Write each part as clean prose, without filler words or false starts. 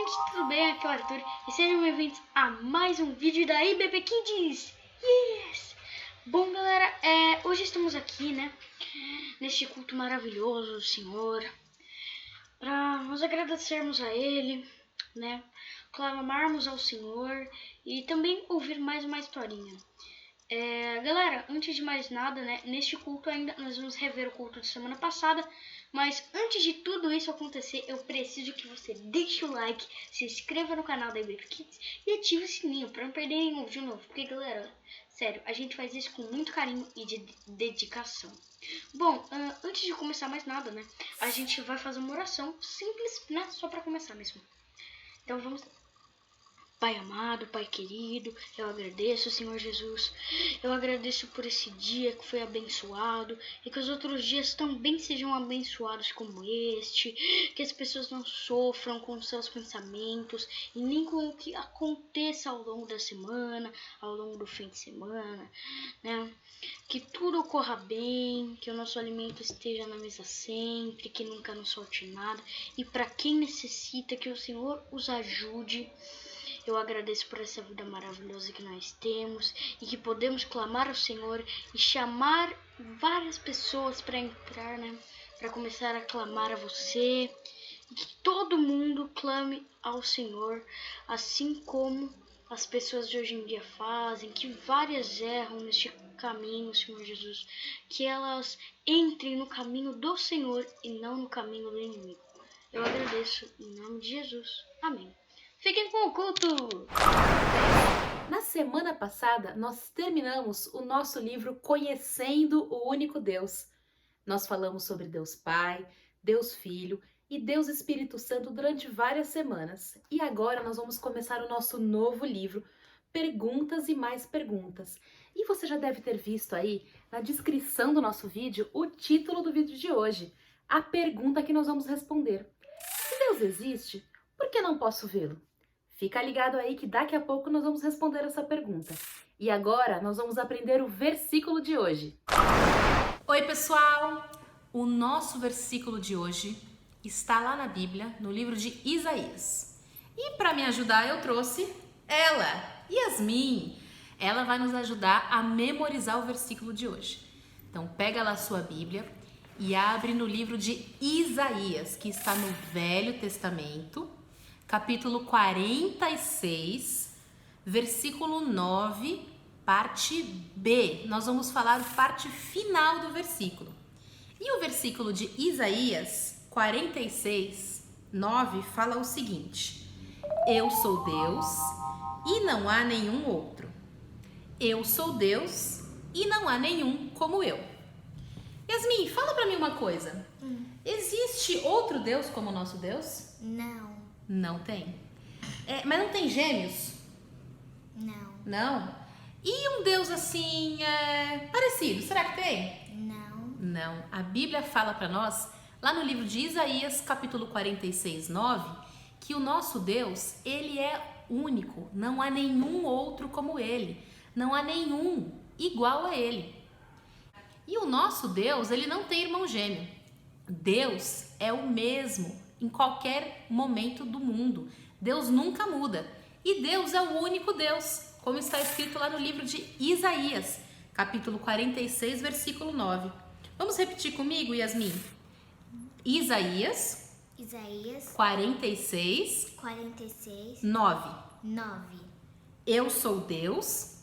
gente, tudo bem? Aqui é o Arthur e sejam bem-vindos a mais um vídeo da IBP Kids. Yes! Bom, galera, hoje estamos aqui, né, neste culto maravilhoso do Senhor, para nos agradecermos a Ele, né, clamarmos ao Senhor e também ouvir mais uma historinha. Galera, antes de mais nada, né, neste culto ainda nós vamos rever o culto de semana passada, mas antes de tudo isso acontecer, eu preciso que você deixe o like, se inscreva no canal da IBP Kids e ative o sininho para não perder nenhum vídeo novo, porque galera, sério, a gente faz isso com muito carinho e de dedicação. Bom, antes de começar mais nada, né, a gente vai fazer uma oração simples, né, só para começar mesmo. Então vamos. Pai amado, Pai querido, eu agradeço, Senhor Jesus. Eu agradeço por esse dia que foi abençoado e que os outros dias também sejam abençoados como este. Que as pessoas não sofram com seus pensamentos e nem com o que aconteça ao longo da semana, ao longo do fim de semana, né? Que tudo ocorra bem, que o nosso alimento esteja na mesa sempre, que nunca nos falte nada. E para quem necessita, que o Senhor os ajude. Eu agradeço por essa vida maravilhosa que nós temos e que podemos clamar ao Senhor e chamar várias pessoas para entrar, né? Para começar a clamar a você. E que todo mundo clame ao Senhor, assim como as pessoas de hoje em dia fazem, que várias erram neste caminho, Senhor Jesus. Que elas entrem no caminho do Senhor e não no caminho do inimigo. Eu agradeço em nome de Jesus. Amém. Fiquem com o culto! Na semana passada, nós terminamos o nosso livro Conhecendo o Único Deus. Nós falamos sobre Deus Pai, Deus Filho e Deus Espírito Santo durante várias semanas. E agora nós vamos começar o nosso novo livro, Perguntas e Mais Perguntas. E você já deve ter visto aí, na descrição do nosso vídeo, o título do vídeo de hoje, a pergunta que nós vamos responder. Se Deus existe, por que não posso vê-lo? Fica ligado aí que daqui a pouco nós vamos responder essa pergunta. E agora nós vamos aprender o versículo de hoje. Oi pessoal! O nosso versículo de hoje está lá na Bíblia, no livro de Isaías. E para me ajudar eu trouxe ela, Yasmin. Ela vai nos ajudar a memorizar o versículo de hoje. Então pega lá a sua Bíblia e abre no livro de Isaías, que está no Velho Testamento, capítulo 46, versículo 9, parte B. Nós vamos falar a parte final do versículo. E o versículo de Isaías 46, 9 fala o seguinte: Eu sou Deus e não há nenhum outro. Eu sou Deus e não há nenhum como eu. Yasmin, fala pra mim uma coisa. Existe outro Deus como o nosso Deus? Não. Não tem. Mas não tem gêmeos? Não. Não? E um Deus assim, parecido, será que tem? Não. Não. A Bíblia fala para nós, lá no livro de Isaías, capítulo 46, 9, que o nosso Deus, ele é único. Não há nenhum outro como ele. Não há nenhum igual a ele. E o nosso Deus, ele não tem irmão gêmeo. Deus é o mesmo em qualquer momento do mundo. Deus nunca muda. E Deus é o único Deus, como está escrito lá no livro de Isaías, capítulo 46, versículo 9. Vamos repetir comigo, Yasmin? Isaías 46, 9. Eu sou Deus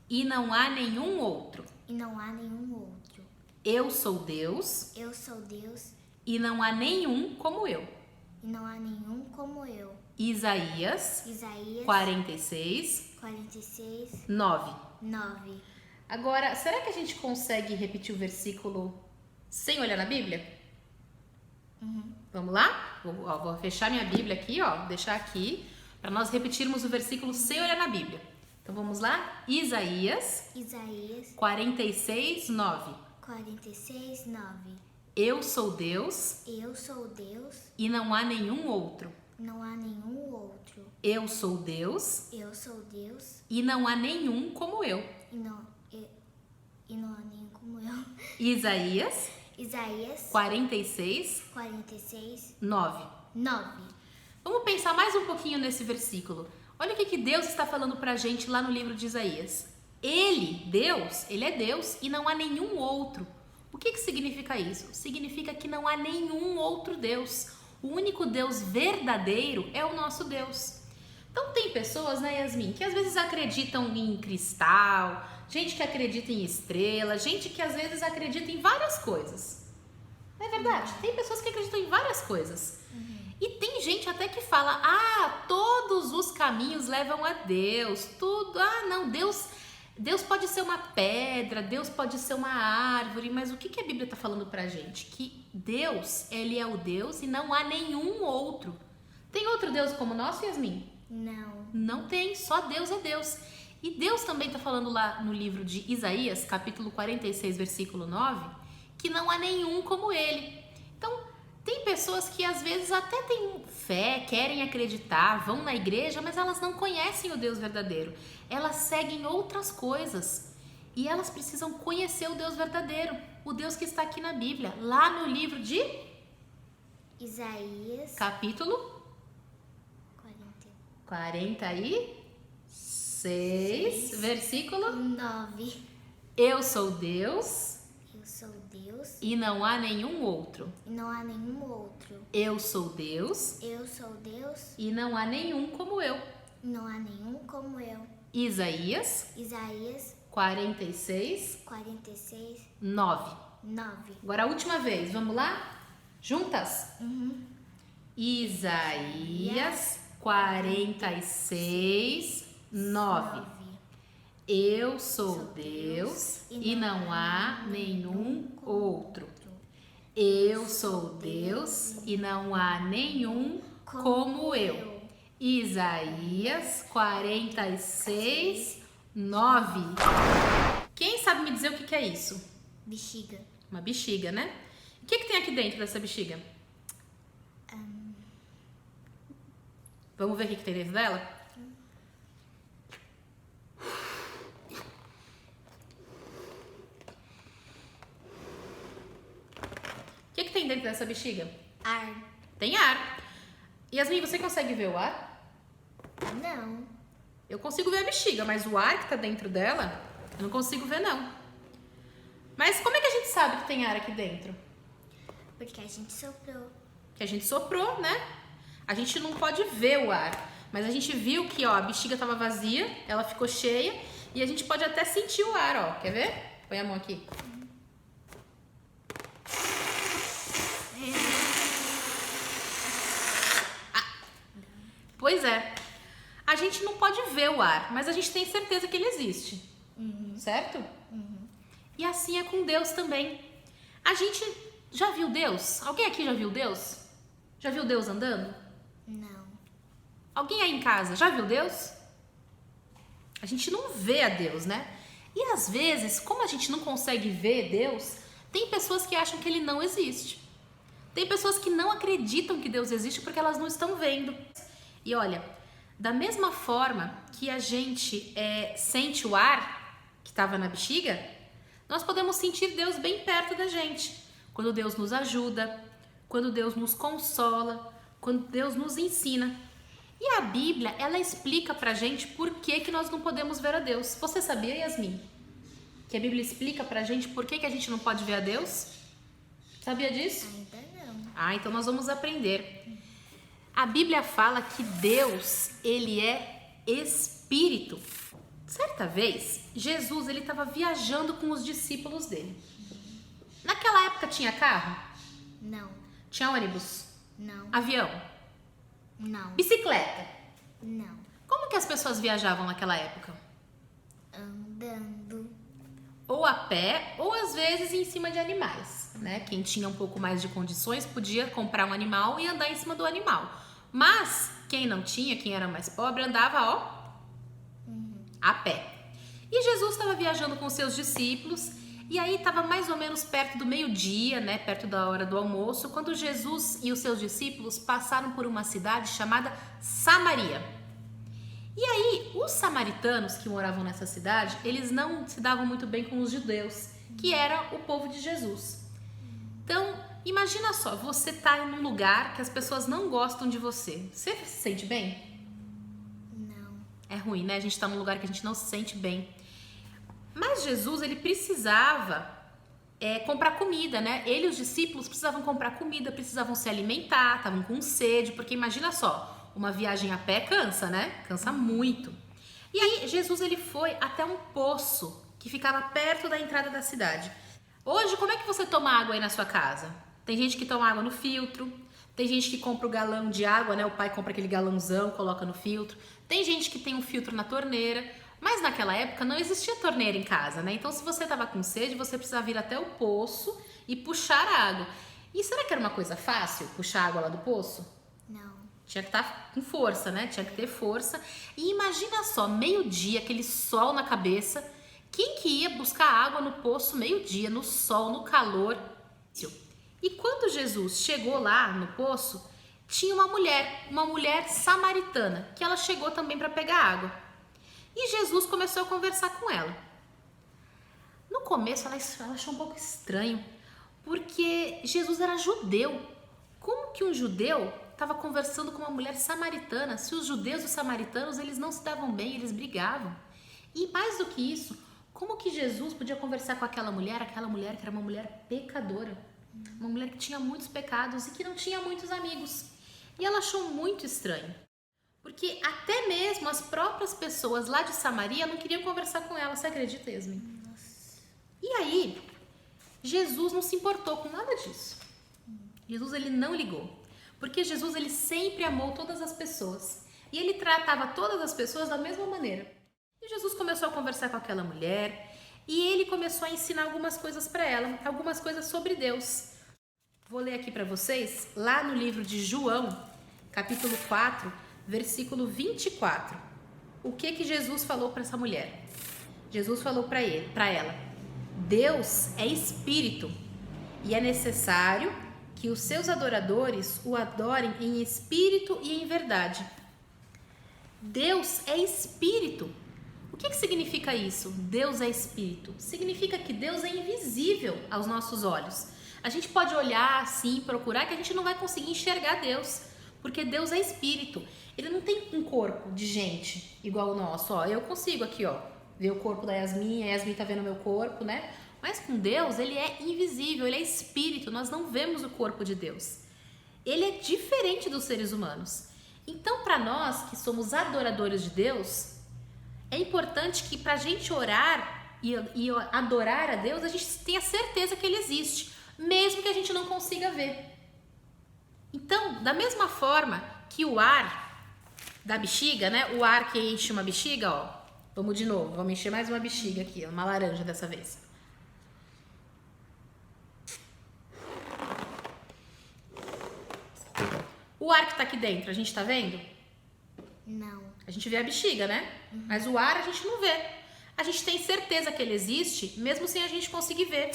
e não há nenhum outro. Eu sou Deus e não há nenhum como eu. Isaías 46, 9. Agora, será que a gente consegue repetir o versículo sem olhar na Bíblia? Vamos lá? Vou fechar minha Bíblia aqui, deixar aqui, para nós repetirmos o versículo sem olhar na Bíblia. Então vamos lá? Isaías 46, 9. Eu sou Deus e não há nenhum outro. Eu sou Deus e não há nenhum como eu. Isaías 46, 9. Vamos pensar mais um pouquinho nesse versículo. Olha o que Deus está falando pra gente lá no livro de Isaías. Deus, ele é Deus e não há nenhum outro. O que significa isso? Significa que não há nenhum outro Deus. O único Deus verdadeiro é o nosso Deus. Então tem pessoas, né, Yasmin, que às vezes acreditam em cristal, gente que acredita em estrela, gente que às vezes acredita em várias coisas. Não é verdade? Tem pessoas que acreditam em várias coisas. E tem gente até que fala, todos os caminhos levam a Deus, tudo, não, Deus pode ser uma pedra, Deus pode ser uma árvore, mas o que a Bíblia está falando pra gente? Que Deus, ele é o Deus e não há nenhum outro. Tem outro Deus como o nosso, Yasmin? Não. Não tem, só Deus é Deus. E Deus também está falando lá no livro de Isaías, capítulo 46, versículo 9, que não há nenhum como ele. Então, tem pessoas que às vezes até têm fé, querem acreditar, vão na igreja, mas elas não conhecem o Deus verdadeiro. Elas seguem outras coisas e elas precisam conhecer o Deus verdadeiro, o Deus que está aqui na Bíblia, lá no livro de Isaías, capítulo 46, versículo 9. Eu sou Deus Eu sou Deus e não há nenhum outro. e não há nenhum outro. Eu sou Deus Eu sou Deus e não há nenhum como eu. e não há nenhum como eu. Isaías Isaías 46, 46, 9. 9. Agora a última vez, vamos lá? Juntas? Isaías 46, 9. Eu sou Deus e não há nenhum outro. Eu sou Deus e não há nenhum como eu. Isaías 46, 9. Quem sabe me dizer o que é isso? Bexiga. Uma bexiga, né? O que tem aqui dentro dessa bexiga? Vamos ver o que tem dentro dela? O que tem dentro dessa bexiga? Ar. Tem ar. Yasmin, você consegue ver o ar? Não. Eu consigo ver a bexiga, mas o ar que tá dentro dela, eu não consigo ver, não. Mas como é que a gente sabe que tem ar aqui dentro? Porque a gente soprou. Que a gente soprou, né? A gente não pode ver o ar, mas a gente viu que, a bexiga tava vazia, ela ficou cheia e a gente pode até sentir o ar, ó. Quer ver? Põe a mão aqui. Pois é. A gente não pode ver o ar, mas a gente tem certeza que ele existe. Certo? E assim é com Deus também. A gente já viu Deus? Alguém aqui já viu Deus? Já viu Deus andando? Não. Alguém aí em casa já viu Deus? A gente não vê a Deus, né? E às vezes, como a gente não consegue ver Deus, tem pessoas que acham que ele não existe. Tem pessoas que não acreditam que Deus existe porque elas não estão vendo. E olha, da mesma forma que a gente sente o ar que estava na bexiga, nós podemos sentir Deus bem perto da gente. Quando Deus nos ajuda, quando Deus nos consola, quando Deus nos ensina. E a Bíblia, ela explica pra gente por que nós não podemos ver a Deus. Você sabia, Yasmin? Que a Bíblia explica pra gente por que a gente não pode ver a Deus? Sabia disso? Ainda não. Então nós vamos aprender. A Bíblia fala que Deus, ele é espírito. Certa vez, Jesus, ele estava viajando com os discípulos dele. Naquela época tinha carro? Não. Tinha ônibus? Não. Avião? Não. Bicicleta? Não. Como que as pessoas viajavam naquela época? Andando. Ou a pé, ou às vezes em cima de animais, né? Quem tinha um pouco mais de condições podia comprar um animal e andar em cima do animal. Mas quem não tinha, quem era mais pobre, andava, a pé. E Jesus estava viajando com seus discípulos e aí estava mais ou menos perto do meio-dia, né? Perto da hora do almoço, quando Jesus e os seus discípulos passaram por uma cidade chamada Samaria. E aí, os samaritanos que moravam nessa cidade, eles não se davam muito bem com os judeus, que era o povo de Jesus. Então, imagina só, você tá em um lugar que as pessoas não gostam de você. Você se sente bem? Não. É ruim, né? A gente tá num lugar que a gente não se sente bem. Mas Jesus, ele precisava comprar comida, né? Ele e os discípulos precisavam comprar comida, precisavam se alimentar, estavam com sede, porque imagina só, uma viagem a pé cansa, né? Cansa muito. E aí Jesus, ele foi até um poço que ficava perto da entrada da cidade. Hoje, como é que você toma água aí na sua casa? Tem gente que toma água no filtro, tem gente que compra o galão de água, né? O pai compra aquele galãozão, coloca no filtro. Tem gente que tem um filtro na torneira. Mas naquela época não existia torneira em casa, né? Então se você estava com sede, você precisava vir até o poço e puxar a água. E será que era uma coisa fácil puxar a água lá do poço? Não. Tinha que estar com força, né? Tinha que ter força. E imagina só, meio-dia, aquele sol na cabeça. Quem que ia buscar água no poço meio-dia, no sol, no calor? E quando Jesus chegou lá no poço, tinha uma mulher samaritana, que ela chegou também para pegar água. E Jesus começou a conversar com ela. No começo ela achou um pouco estranho, porque Jesus era judeu. Como que um judeu estava conversando com uma mulher samaritana? Se os judeus e os samaritanos, eles não se davam bem, eles brigavam. E mais do que isso, como que Jesus podia conversar com aquela mulher que era uma mulher pecadora? Uma mulher que tinha muitos pecados e que não tinha muitos amigos. E ela achou muito estranho. Porque até mesmo as próprias pessoas lá de Samaria não queriam conversar com ela, você acredita, Yasmin? Nossa. E aí, Jesus não se importou com nada disso. Jesus, ele não ligou. Porque Jesus, ele sempre amou todas as pessoas. E ele tratava todas as pessoas da mesma maneira. E Jesus começou a conversar com aquela mulher e ele começou a ensinar algumas coisas para ela, algumas coisas sobre Deus. Vou ler aqui para vocês, lá no livro de João, capítulo 4, versículo 24. O que Jesus falou para essa mulher? Jesus falou para ela: Deus é espírito e é necessário que os seus adoradores o adorem em espírito e em verdade. Deus é espírito. O que significa isso? Deus é espírito. Significa que Deus é invisível aos nossos olhos. A gente pode olhar assim, procurar, que a gente não vai conseguir enxergar Deus, porque Deus é espírito. Ele não tem um corpo de gente igual o nosso. Ó, eu consigo aqui, ó, ver o corpo da Yasmin, a Yasmin tá vendo o meu corpo, né? Mas com Deus, ele é invisível, ele é espírito, nós não vemos o corpo de Deus. Ele é diferente dos seres humanos. Então, para nós que somos adoradores de Deus, é importante que para a gente orar e adorar a Deus, a gente tenha certeza que ele existe, mesmo que a gente não consiga ver. Então, da mesma forma que o ar da bexiga, né? O ar que enche uma bexiga, ó. Vamos de novo, vamos encher mais uma bexiga aqui, uma laranja dessa vez. O ar que tá aqui dentro, a gente tá vendo? Não. A gente vê a bexiga, né? Mas o ar a gente não vê. A gente tem certeza que ele existe, mesmo sem a gente conseguir ver.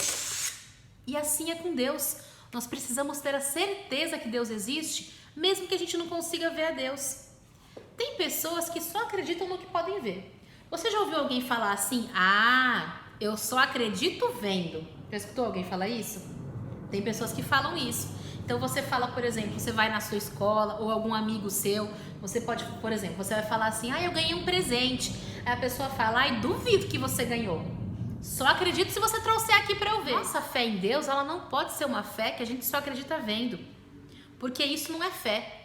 E assim é com Deus. Nós precisamos ter a certeza que Deus existe, mesmo que a gente não consiga ver a Deus. Tem pessoas que só acreditam no que podem ver. Você já ouviu alguém falar assim: ah, eu só acredito vendo? Já escutou alguém falar isso? Tem pessoas que falam isso. Então você fala, por exemplo, você vai na sua escola ou algum amigo seu, você pode, por exemplo, você vai falar assim: ah, eu ganhei um presente. Aí a pessoa fala: ai, duvido que você ganhou. Só acredito se você trouxer aqui para eu ver. Nossa fé em Deus, ela não pode ser uma fé que a gente só acredita vendo. Porque isso não é fé.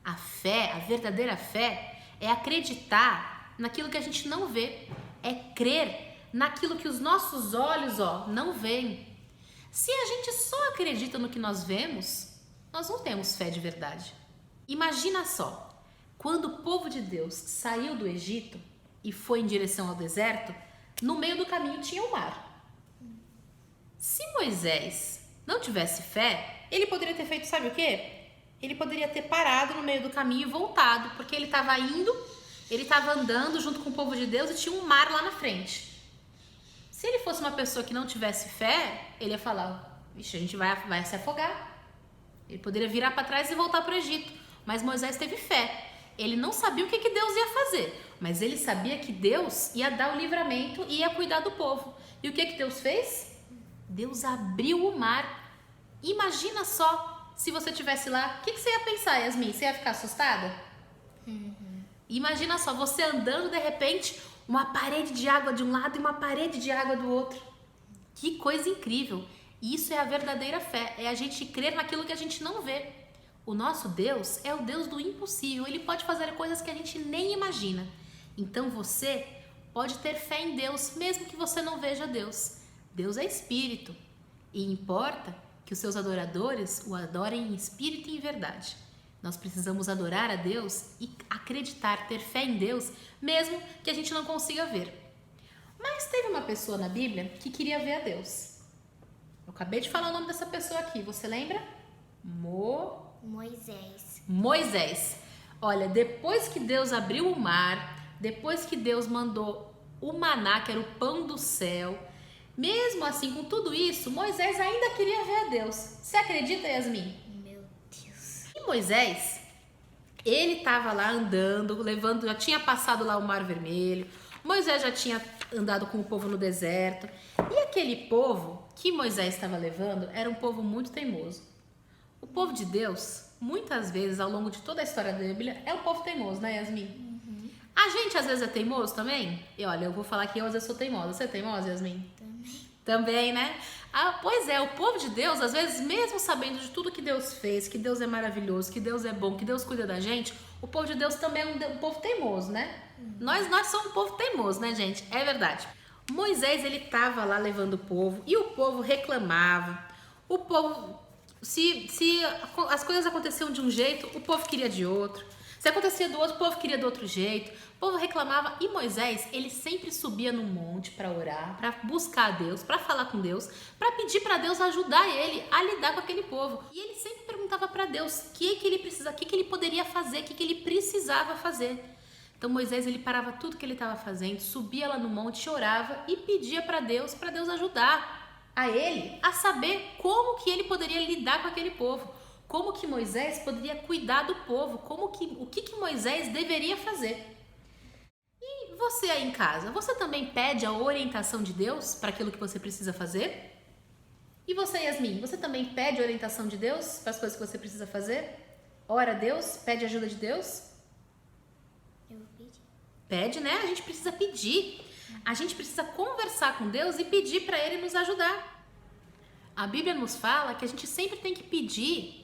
A fé, a verdadeira fé, é acreditar naquilo que a gente não vê. É crer naquilo que os nossos olhos, ó, não veem. Se a gente só acredita no que nós vemos, nós não temos fé de verdade. Imagina só, quando o povo de Deus saiu do Egito e foi em direção ao deserto, no meio do caminho tinha o mar. Se Moisés não tivesse fé, ele poderia ter feito, sabe o quê? Ele poderia ter parado no meio do caminho e voltado, porque ele estava indo, ele estava andando junto com o povo de Deus e tinha um mar lá na frente. Se ele fosse uma pessoa que não tivesse fé, ele ia falar: vixe, a gente vai se afogar. Ele poderia virar para trás e voltar para o Egito. Mas Moisés teve fé. Ele não sabia o que Deus ia fazer, mas ele sabia que Deus ia dar o livramento e ia cuidar do povo. E o que Deus fez? Deus abriu o mar. Imagina só se você estivesse lá, o que você ia pensar, Yasmin? Você ia ficar assustada? Imagina só, você andando, de repente, uma parede de água de um lado e uma parede de água do outro. Que coisa incrível! Isso é a verdadeira fé, é a gente crer naquilo que a gente não vê. O nosso Deus é o Deus do impossível, Ele pode fazer coisas que a gente nem imagina. Então você pode ter fé em Deus, mesmo que você não veja Deus. Deus é espírito e importa que os seus adoradores o adorem em espírito e em verdade. Nós precisamos adorar a Deus e acreditar, ter fé em Deus, mesmo que a gente não consiga ver. Mas teve uma pessoa na Bíblia que queria ver a Deus. Eu acabei de falar o nome dessa pessoa aqui, você lembra? Moisés. Olha, depois que Deus abriu o mar, depois que Deus mandou o maná, que era o pão do céu, mesmo assim, com tudo isso, Moisés ainda queria ver a Deus. Você acredita, Yasmin? Meu Deus. E Moisés, ele estava lá andando, já tinha passado lá o Mar Vermelho, Moisés já tinha andado com o povo no deserto, e aquele povo que Moisés estava levando era um povo muito teimoso. O povo de Deus, muitas vezes, ao longo de toda a história da Bíblia, é um povo teimoso, né, Yasmin? A gente às vezes é teimoso também? E olha, eu vou falar que eu às vezes sou teimosa. Você é teimosa, Yasmin? Também, né? Pois é, o povo de Deus, às vezes, mesmo sabendo de tudo que Deus fez, que Deus é maravilhoso, que Deus é bom, que Deus cuida da gente, o povo de Deus também é um povo teimoso, né? Nós somos um povo teimoso, né, gente? É verdade. Moisés, ele estava lá levando o povo e o povo reclamava. O povo, se as coisas aconteciam de um jeito, o povo queria de outro. Se acontecia do outro, o povo queria do outro jeito. O povo reclamava e Moisés, ele sempre subia no monte para orar, para buscar a Deus, para falar com Deus, para pedir para Deus ajudar ele a lidar com aquele povo. E ele sempre perguntava para Deus o que ele poderia fazer, o que ele precisava fazer. Então Moisés, ele parava tudo que ele estava fazendo, subia lá no monte, orava e pedia para Deus ajudar a ele a saber como que ele poderia lidar com aquele povo. Como que Moisés poderia cuidar do povo, o que Moisés deveria fazer. E você aí em casa, você também pede a orientação de Deus para aquilo que você precisa fazer? E você, Yasmin, você também pede a orientação de Deus para as coisas que você precisa fazer? Ora a Deus, pede ajuda de Deus? Eu pedi. Pede, né? A gente precisa pedir. A gente precisa conversar com Deus e pedir para Ele nos ajudar. A Bíblia nos fala que a gente sempre tem que pedir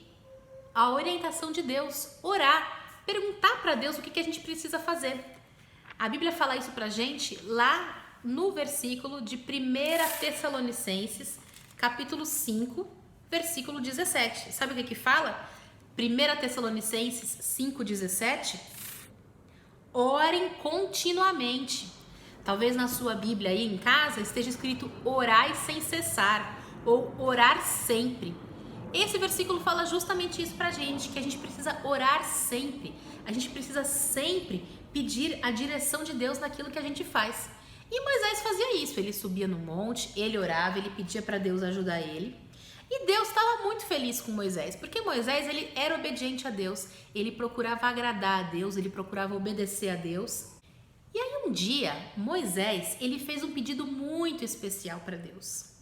a orientação de Deus, orar, perguntar para Deus o que a gente precisa fazer. A Bíblia fala isso pra gente lá no versículo de 1 Tessalonicenses, capítulo 5, versículo 17. Sabe o que fala? 1 Tessalonicenses 5,17. Orem continuamente. Talvez na sua Bíblia aí em casa esteja escrito orai sem cessar ou orar sempre. Esse versículo fala justamente isso pra gente, que a gente precisa orar sempre. A gente precisa sempre pedir a direção de Deus naquilo que a gente faz. E Moisés fazia isso, ele subia no monte, ele orava, ele pedia para Deus ajudar ele. E Deus estava muito feliz com Moisés, porque Moisés, ele era obediente a Deus, ele procurava agradar a Deus, ele procurava obedecer a Deus. E aí um dia, Moisés, ele fez um pedido muito especial para Deus.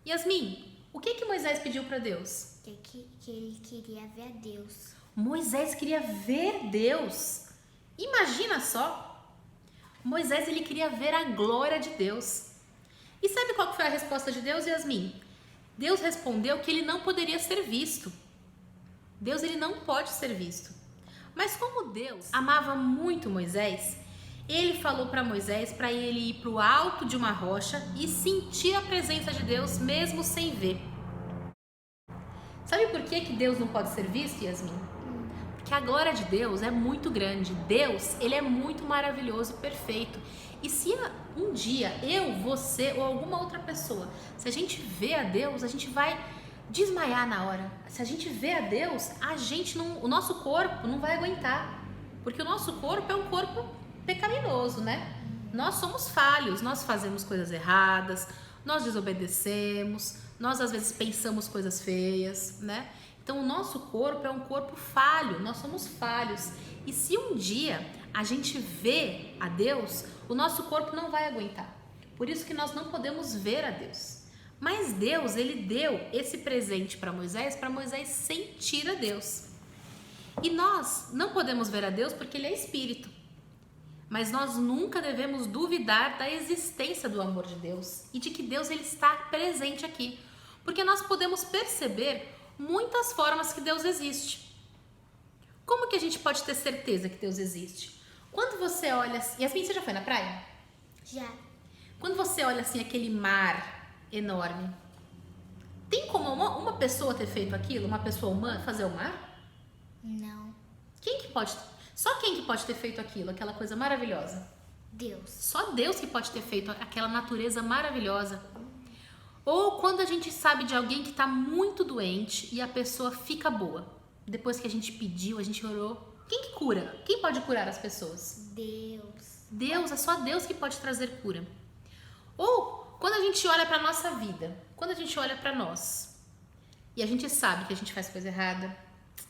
Yasmin, o que Moisés pediu para Deus? Que ele queria ver a Deus. Moisés queria ver Deus. Imagina só. Moisés, ele queria ver a glória de Deus. E sabe qual foi a resposta de Deus, Yasmin? Deus respondeu que ele não poderia ser visto. Deus, ele não pode ser visto. Mas como Deus amava muito Moisés, ele falou para Moisés para ele ir para o alto de uma rocha e sentir a presença de Deus mesmo sem ver. Sabe por que Deus não pode ser visto, Yasmin? Porque a glória de Deus é muito grande. Deus, ele é muito maravilhoso, perfeito. E se um dia eu, você ou alguma outra pessoa, se a gente vê a Deus, a gente vai desmaiar na hora. Se a gente vê a Deus, o nosso corpo não vai aguentar. Porque o nosso corpo é um corpo pecaminoso, né? Nós somos falhos, nós fazemos coisas erradas, nós desobedecemos, nós às vezes pensamos coisas feias, né? Então o nosso corpo é um corpo falho, nós somos falhos. E se um dia a gente vê a Deus, o nosso corpo não vai aguentar. Por isso que nós não podemos ver a Deus. Mas Deus, ele deu esse presente para Moisés sentir a Deus. E nós não podemos ver a Deus porque ele é espírito. Mas nós nunca devemos duvidar da existência do amor de Deus e de que Deus ele está presente aqui. Porque nós podemos perceber muitas formas que Deus existe. Como que a gente pode ter certeza que Deus existe? Quando você olha... Yasmin, você já foi na praia? Já. Quando você olha assim aquele mar enorme, tem como uma pessoa ter feito aquilo? Uma pessoa humana fazer o mar? Não. Só quem que pode ter feito aquilo? Aquela coisa maravilhosa? Deus. Só Deus que pode ter feito aquela natureza maravilhosa. Ou quando a gente sabe de alguém que está muito doente e a pessoa fica boa. Depois que a gente pediu, a gente orou. Quem que cura? Quem pode curar as pessoas? Deus. Deus, é só Deus que pode trazer cura. Ou quando a gente olha para nossa vida, quando a gente olha para nós e a gente sabe que a gente faz coisa errada,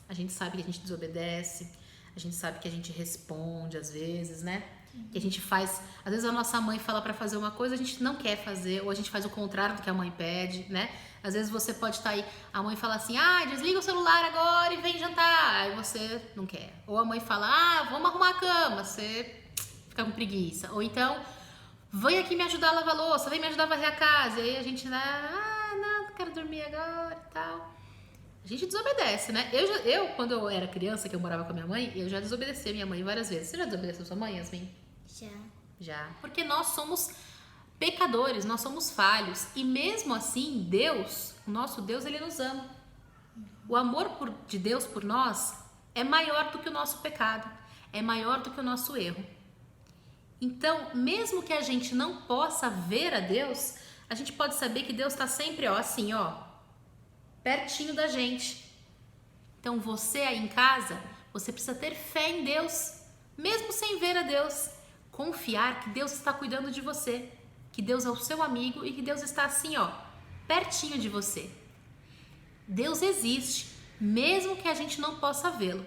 a gente sabe que a gente desobedece, a gente sabe que a gente responde às vezes, né? Que a gente faz, às vezes a nossa mãe fala para fazer uma coisa, a gente não quer fazer, ou a gente faz o contrário do que a mãe pede, né? Às vezes você pode estar aí, a mãe fala assim, desliga o celular agora e vem jantar, aí você não quer. Ou a mãe fala, vamos arrumar a cama, você fica com preguiça. Ou então, vem aqui me ajudar a lavar a louça, vem me ajudar a varrer a casa, e aí a gente não quero dormir agora e tal. A gente desobedece, né? Eu, quando eu era criança, que eu morava com a minha mãe, eu já desobedeci a minha mãe várias vezes. Você já desobedeceu sua mãe, Yasmin? Já. Porque nós somos pecadores, nós somos falhos. E mesmo assim, Deus, o nosso Deus, ele nos ama. O amor de Deus por nós é maior do que o nosso pecado. É maior do que o nosso erro. Então, mesmo que a gente não possa ver a Deus, a gente pode saber que Deus está sempre, pertinho da gente. Então você aí em casa, você precisa ter fé em Deus, mesmo sem ver a Deus. Confiar que Deus está cuidando de você, que Deus é o seu amigo e que Deus está assim, pertinho de você. Deus existe, mesmo que a gente não possa vê-lo.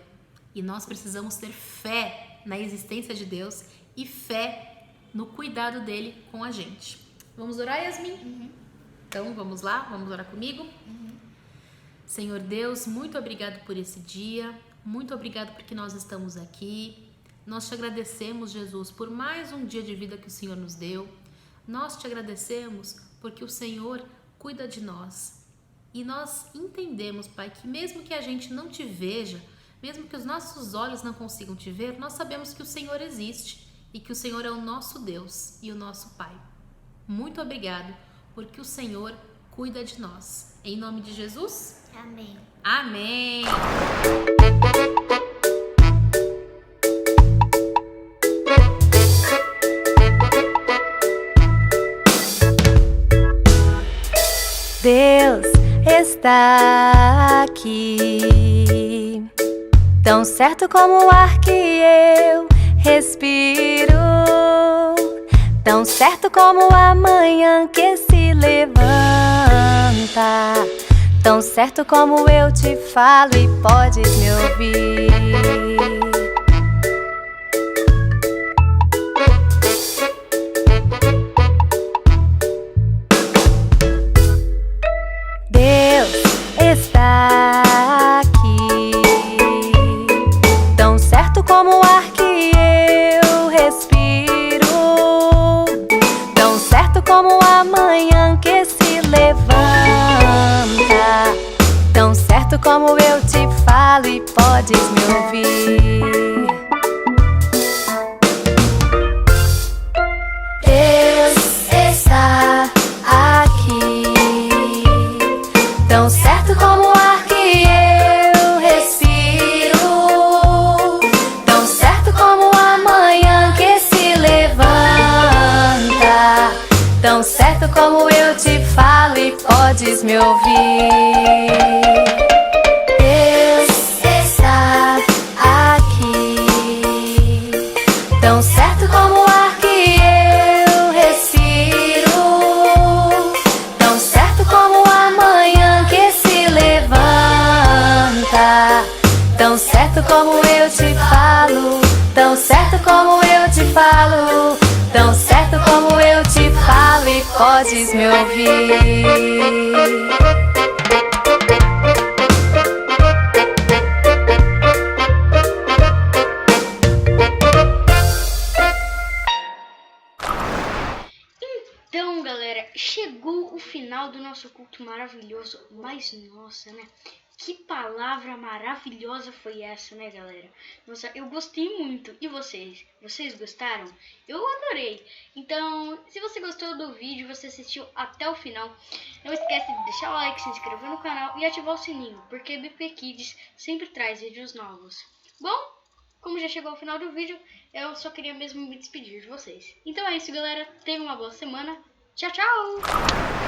E nós precisamos ter fé na existência de Deus e fé no cuidado dele com a gente. Vamos orar, Yasmin? Então vamos lá, vamos orar comigo? Senhor Deus, muito obrigado por esse dia, muito obrigado porque nós estamos aqui. Nós te agradecemos, Jesus, por mais um dia de vida que o Senhor nos deu. Nós te agradecemos porque o Senhor cuida de nós. E nós entendemos, Pai, que mesmo que a gente não te veja, mesmo que os nossos olhos não consigam te ver, nós sabemos que o Senhor existe e que o Senhor é o nosso Deus e o nosso Pai. Muito obrigado porque o Senhor cuida de nós. Em nome de Jesus? Amém. Amém! Deus está aqui, tão certo como o ar que eu respiro, tão certo como a manhã que se levanta, tão certo como eu te falo e podes me ouvir. Deus está aqui, tão certo como o ar que eu respiro, tão certo como a manhã que se levanta, tão certo como eu te falo e podes me ouvir. Deus está aqui, tão certo como o ar que eu respiro, tão certo como a manhã que se levanta, tão certo como eu te falo e podes me ouvir. Deus está aqui, tão certo como o ar que eu respiro, tão certo como a manhã que se levanta, tão certo como eu te falo, tão certo como eu te falo, Tão certo como eu te falo e podes me ouvir. Então, galera, chegou o final do nosso culto maravilhoso. Mas, nossa, né? Que palavra maravilhosa foi essa, né, galera? Nossa, eu gostei muito. E vocês? Vocês gostaram? Eu adorei. Então, se você gostou do vídeo, você assistiu até o final, não esquece de deixar o like, se inscrever no canal e ativar o sininho, porque BP Kids sempre traz vídeos novos. Bom, como já chegou ao final do vídeo, eu só queria mesmo me despedir de vocês. Então é isso, galera. Tenham uma boa semana. Tchau, tchau!